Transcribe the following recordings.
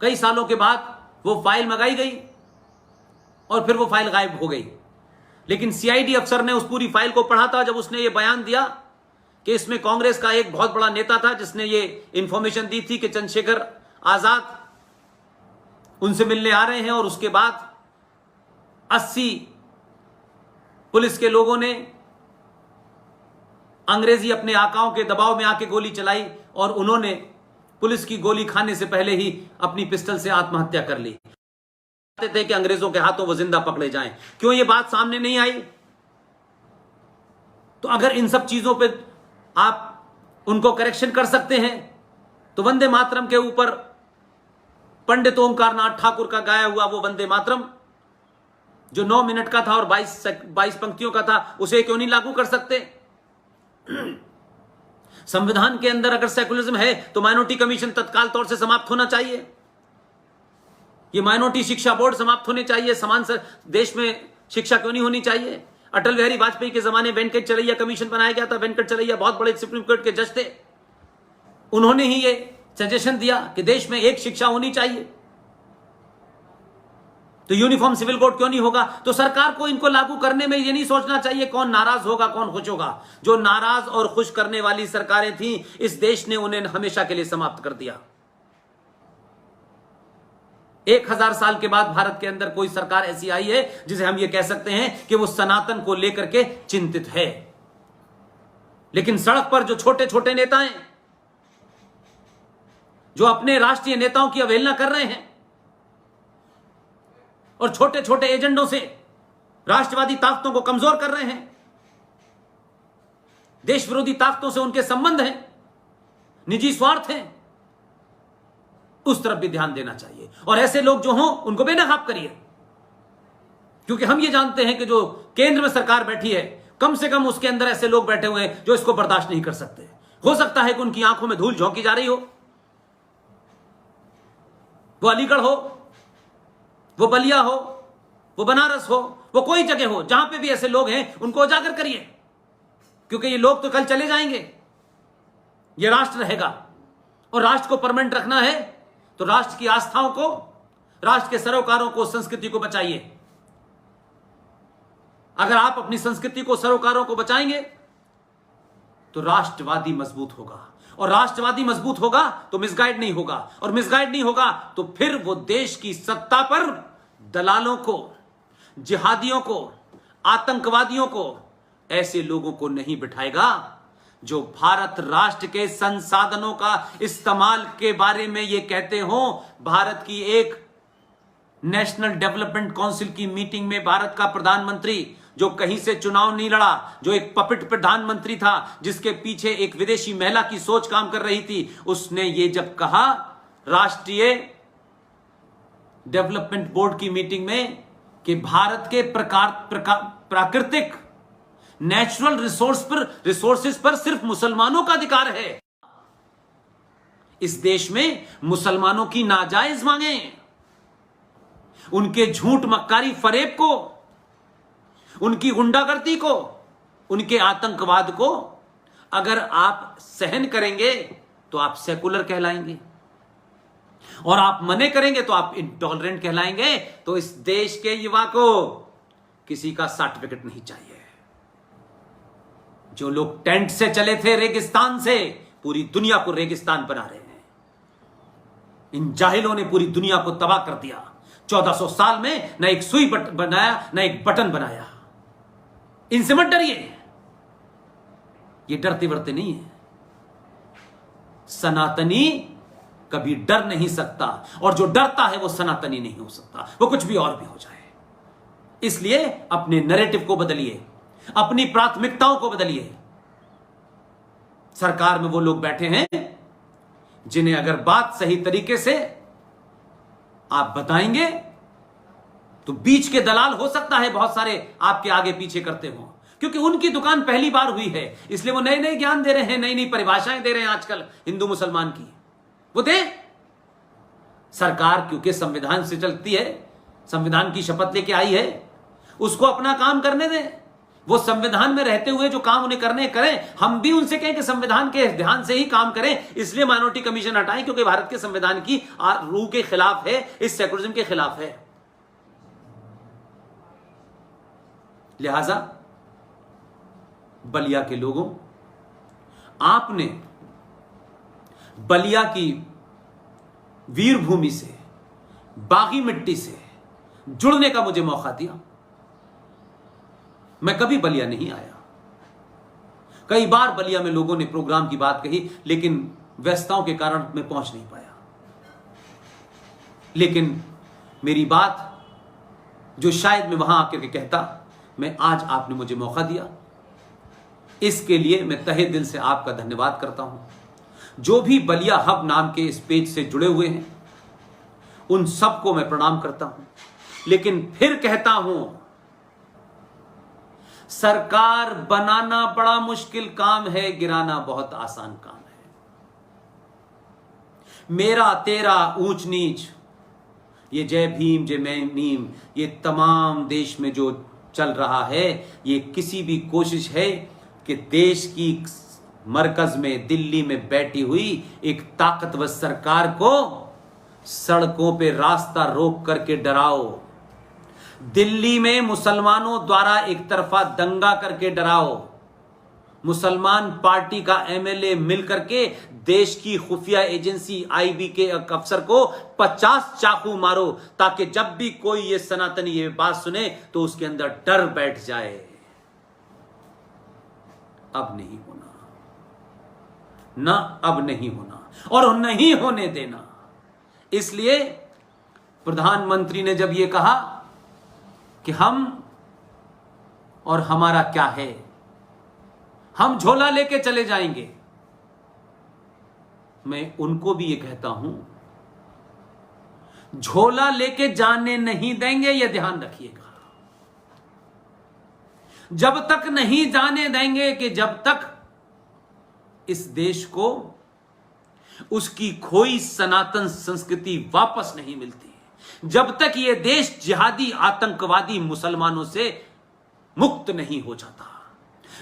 कई सालों के बाद वो फाइल मंगाई गई और फिर वो फाइल गायब हो गई। लेकिन सीआईडी अफसर ने उस पूरी फाइल को पढ़ा था जब उसने ये बयान दिया कि इसमें कांग्रेस का एक बहुत बड़ा नेता था जिसने ये इंफॉर्मेशन दी थी कि चंद्रशेखर आजाद उनसे मिलने आ रहे हैं, और उसके बाद 80 पुलिस के लोगों ने अंग्रेजी अपने आकाओं के दबाव में आके गोली चलाई और उन्होंने पुलिस की गोली खाने से पहले ही अपनी पिस्टल से आत्महत्या कर ली। चाहते थे कि अंग्रेजों के हाथों वो जिंदा पकड़े जाएं। क्यों ये बात सामने नहीं आई? तो अगर इन सब चीजों पे आप उनको करेक्शन कर सकते हैं तो वंदे मातरम के ऊपर पंडित ओमकार नाथ ठाकुर का गाया हुआ वो वंदे मातरम जो 9 मिनट का था और 22 पंक्तियों का था, उसे क्यों नहीं लागू कर सकते? संविधान के अंदर अगर सेकुलरिज्म है तो माइनॉरिटी कमीशन तत्काल तौर से समाप्त होना चाहिए। ये माइनॉरिटी शिक्षा बोर्ड समाप्त होने चाहिए। समान देश में शिक्षा क्यों नहीं होनी चाहिए? अटल बिहारी वाजपेयी के जमाने वेंकट चलैया कमीशन बनाया गया था। वेंकट चलैया बहुत बड़े सुप्रीम कोर्ट के जज थे। उन्होंने ही ये सजेशन दिया कि देश में एक शिक्षा होनी चाहिए। तो यूनिफॉर्म सिविल कोड क्यों नहीं होगा? तो सरकार को इनको लागू करने में ये नहीं सोचना चाहिए कौन नाराज होगा कौन खुश होगा। जो नाराज और खुश करने वाली सरकारें थीं, इस देश ने उन्हें हमेशा के लिए समाप्त कर दिया। 1000 साल के बाद भारत के अंदर कोई सरकार ऐसी आई है जिसे हम ये कह सकते हैं कि वो सनातन को लेकर के चिंतित है। लेकिन सड़क पर जो छोटे छोटे नेता हैं, जो अपने राष्ट्रीय नेताओं की अवहेलना कर रहे हैं और छोटे छोटे एजेंडों से राष्ट्रवादी ताकतों को कमजोर कर रहे हैं, देश विरोधी ताकतों से उनके संबंध हैं, निजी स्वार्थ हैं, उस तरफ भी ध्यान देना चाहिए। और ऐसे लोग जो हों उनको बेनकाब करिए, क्योंकि हम ये जानते हैं कि जो केंद्र में सरकार बैठी है, कम से कम उसके अंदर ऐसे लोग बैठे हुए हैं जो इसको बर्दाश्त नहीं कर सकते। हो सकता है कि उनकी आंखों में धूल झोंकी जा रही हो, वो अलीगढ़ हो, वो बलिया हो, वो बनारस हो, वो कोई जगह हो, जहां पे भी ऐसे लोग हैं उनको उजागर करिए, क्योंकि ये लोग तो कल चले जाएंगे, ये राष्ट्र रहेगा। और राष्ट्र को परमानेंट रखना है तो राष्ट्र की आस्थाओं को, राष्ट्र के सरोकारों को, संस्कृति को बचाइए। अगर आप अपनी संस्कृति को, सरोकारों को बचाएंगे तो राष्ट्रवादी मजबूत होगा, और राष्ट्रवादी मजबूत होगा तो मिसगाइड नहीं होगा, और मिसगाइड नहीं होगा तो फिर वो देश की सत्ता पर दलालों को, जिहादियों को, आतंकवादियों को, ऐसे लोगों को नहीं बिठाएगा जो भारत राष्ट्र के संसाधनों का इस्तेमाल के बारे में ये कहते हो। भारत की एक नेशनल डेवलपमेंट काउंसिल की मीटिंग में भारत का प्रधानमंत्री, जो कहीं से चुनाव नहीं लड़ा, जो एक पपेट प्रधानमंत्री था, जिसके पीछे एक विदेशी महिला की सोच काम कर रही थी, उसने ये जब कहा राष्ट्रीय डेवलपमेंट बोर्ड की मीटिंग में कि भारत के प्राकृतिक नेचुरल रिसोर्सेज पर सिर्फ मुसलमानों का अधिकार है। इस देश में मुसलमानों की नाजायज मांगे, उनके झूठ मक्कारी फरेब को, उनकी गुंडागर्दी को, उनके आतंकवाद को अगर आप सहन करेंगे तो आप सेकुलर कहलाएंगे, और आप मने करेंगे तो आप इंटॉलरेंट कहलाएंगे। तो इस देश के युवा को किसी का सर्टिफिकेट नहीं चाहिए। जो लोग टेंट से चले थे रेगिस्तान से, पूरी दुनिया को रेगिस्तान बना रहे हैं। इन जाहिलों ने पूरी दुनिया को तबाह कर दिया। 1400 साल में न एक सुई बनाया, न एक बटन बनाया। इनसे मत डरिए, ये डरते वरते नहीं है। सनातनी कभी डर नहीं सकता, और जो डरता है वो सनातनी नहीं हो सकता, वो कुछ भी और भी हो जाए। इसलिए अपने नैरेटिव को बदलिए, अपनी प्राथमिकताओं को बदलिए। सरकार में वो लोग बैठे हैं जिन्हें अगर बात सही तरीके से आप बताएंगे तो बीच के दलाल हो सकता है बहुत सारे आपके आगे पीछे करते हो, क्योंकि उनकी दुकान पहली बार हुई है, इसलिए वो नए नए ज्ञान दे रहे हैं, नई नई परिभाषाएं दे रहे हैं आजकल हिंदू मुसलमान की। वो दे सरकार, क्योंकि संविधान से चलती है, संविधान की शपथ लेके आई है, उसको अपना काम करने दें। वो संविधान में रहते हुए जो काम उन्हें करने करें। हम भी उनसे कहें कि संविधान के ध्यान से ही काम करें, इसलिए माइनॉरिटी कमीशन हटाएं क्योंकि भारत के संविधान की रूह के खिलाफ है, इस सेकुलरिज्म के खिलाफ है। लिहाजा बलिया के लोगों, आपने बलिया की वीरभूमि से, बागी मिट्टी से जुड़ने का मुझे मौका दिया। मैं कभी बलिया नहीं आया। कई बार बलिया में लोगों ने प्रोग्राम की बात कही, लेकिन व्यस्तताओं के कारण मैं पहुंच नहीं पाया। लेकिन मेरी बात जो शायद मैं वहां आकर के कहता, मैं आज आपने मुझे मौका दिया, इसके लिए मैं तहे दिल से आपका धन्यवाद करता हूं। जो भी बलिया हब नाम के इस पेज से जुड़े हुए हैं, उन सबको मैं प्रणाम करता हूं। लेकिन फिर कहता हूं, सरकार बनाना बड़ा मुश्किल काम है, गिराना बहुत आसान काम है। मेरा तेरा ऊंच नीच, ये जय भीम जय नीम, ये तमाम देश में जो चल रहा है, ये किसी भी कोशिश है कि देश की मरकज में, दिल्ली में बैठी हुई एक ताकतवर सरकार को सड़कों पे रास्ता रोक करके डराओ, दिल्ली में मुसलमानों द्वारा एक तरफा दंगा करके डराओ, मुसलमान पार्टी का एमएलए मिलकर के देश की खुफिया एजेंसी आईबी के अफसर को 50 चाकू मारो, ताकि जब भी कोई ये सनातनी ये बात सुने तो उसके अंदर डर बैठ जाए। अब नहीं होना, ना अब नहीं होना और नहीं होने देना। इसलिए प्रधानमंत्री ने जब ये कहा कि हम और हमारा क्या है, हम झोला लेके चले जाएंगे, मैं उनको भी ये कहता हूं, झोला लेके जाने नहीं देंगे, यह ध्यान रखिएगा। जब तक नहीं जाने देंगे कि जब तक इस देश को उसकी खोई सनातन संस्कृति वापस नहीं मिलती, जब तक यह देश जिहादी आतंकवादी मुसलमानों से मुक्त नहीं हो जाता,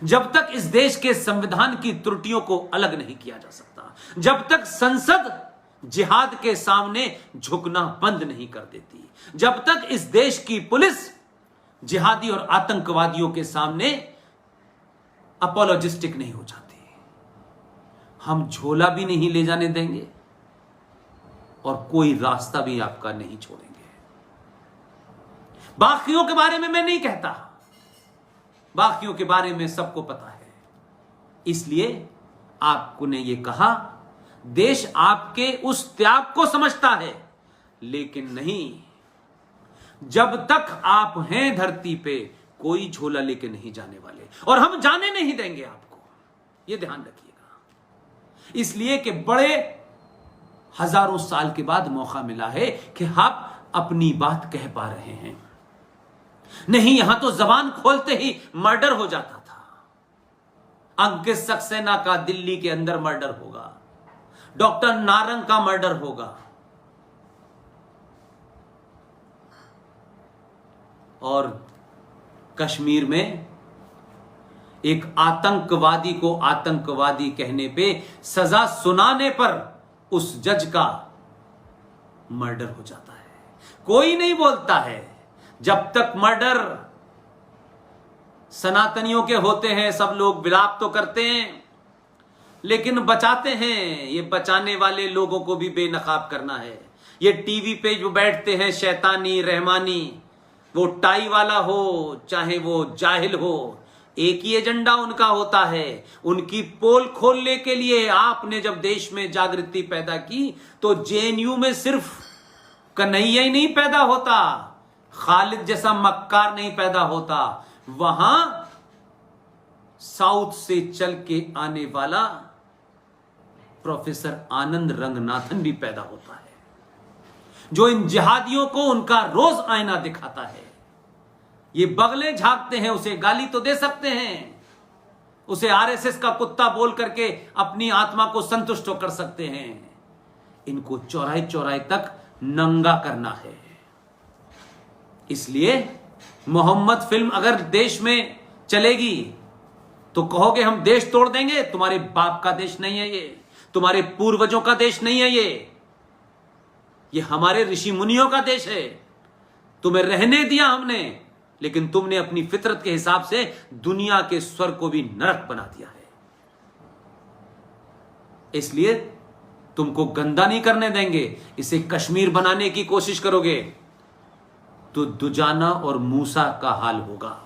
जब तक इस देश के संविधान की त्रुटियों को अलग नहीं किया जा सकता, जब तक संसद जिहाद के सामने झुकना बंद नहीं कर देती, जब तक इस देश की पुलिस जिहादी और आतंकवादियों के सामने अपोलोजिस्टिक नहीं हो जाती, हम झोला भी नहीं ले जाने देंगे और कोई रास्ता भी आपका नहीं छोड़ेंगे। बाकियों के बारे में मैं नहीं कहता, बाकियों के बारे में सबको पता है। इसलिए आपको ने यह कहा, देश आपके उस त्याग को समझता है, लेकिन नहीं, जब तक आप हैं धरती पे कोई झोला लेके नहीं जाने वाले और हम जाने नहीं देंगे आपको, यह ध्यान रखिएगा। इसलिए कि बड़े हजारों साल के बाद मौका मिला है कि आप अपनी बात कह पा रहे हैं। नहीं, यहां तो जबान खोलते ही मर्डर हो जाता था। अंकित सक्सेना का दिल्ली के अंदर मर्डर होगा, डॉक्टर नारंग का मर्डर होगा, और कश्मीर में एक आतंकवादी को आतंकवादी कहने पे सजा सुनाने पर उस जज का मर्डर हो जाता है। कोई नहीं बोलता है। जब तक मर्डर सनातनियों के होते हैं, सब लोग विलाप तो करते हैं, लेकिन बचाते हैं। ये बचाने वाले लोगों को भी बेनकाब करना है। ये टीवी पे जो बैठते हैं शैतानी रहमानी, वो टाई वाला हो चाहे वो जाहिल हो, एक ही एजेंडा उनका होता है। उनकी पोल खोलने के लिए आपने जब देश में जागृति पैदा की तो जेएनयू में सिर्फ कन्हैया ही नहीं पैदा होता, खालिद जैसा मक्कार नहीं पैदा होता, वहां साउथ से चल के आने वाला प्रोफेसर आनंद रंगनाथन भी पैदा होता है, जो इन जिहादियों को उनका रोज आईना दिखाता है। ये बगले झांकते हैं, उसे गाली तो दे सकते हैं, उसे आरएसएस का कुत्ता बोल करके अपनी आत्मा को संतुष्ट कर सकते हैं। इनको चौराहे चौराहे तक नंगा करना है। इसलिए मोहम्मद फिल्म अगर देश में चलेगी तो कहोगे हम देश तोड़ देंगे। तुम्हारे बाप का देश नहीं है ये, तुम्हारे पूर्वजों का देश नहीं है ये हमारे ऋषि मुनियों का देश है। तुम्हें रहने दिया हमने, लेकिन तुमने अपनी फितरत के हिसाब से दुनिया के स्वर्ग को भी नरक बना दिया है। इसलिए तुमको गंदा नहीं करने देंगे। इसे कश्मीर बनाने की कोशिश करोगे तो दुजाना और मूसा का हाल होगा।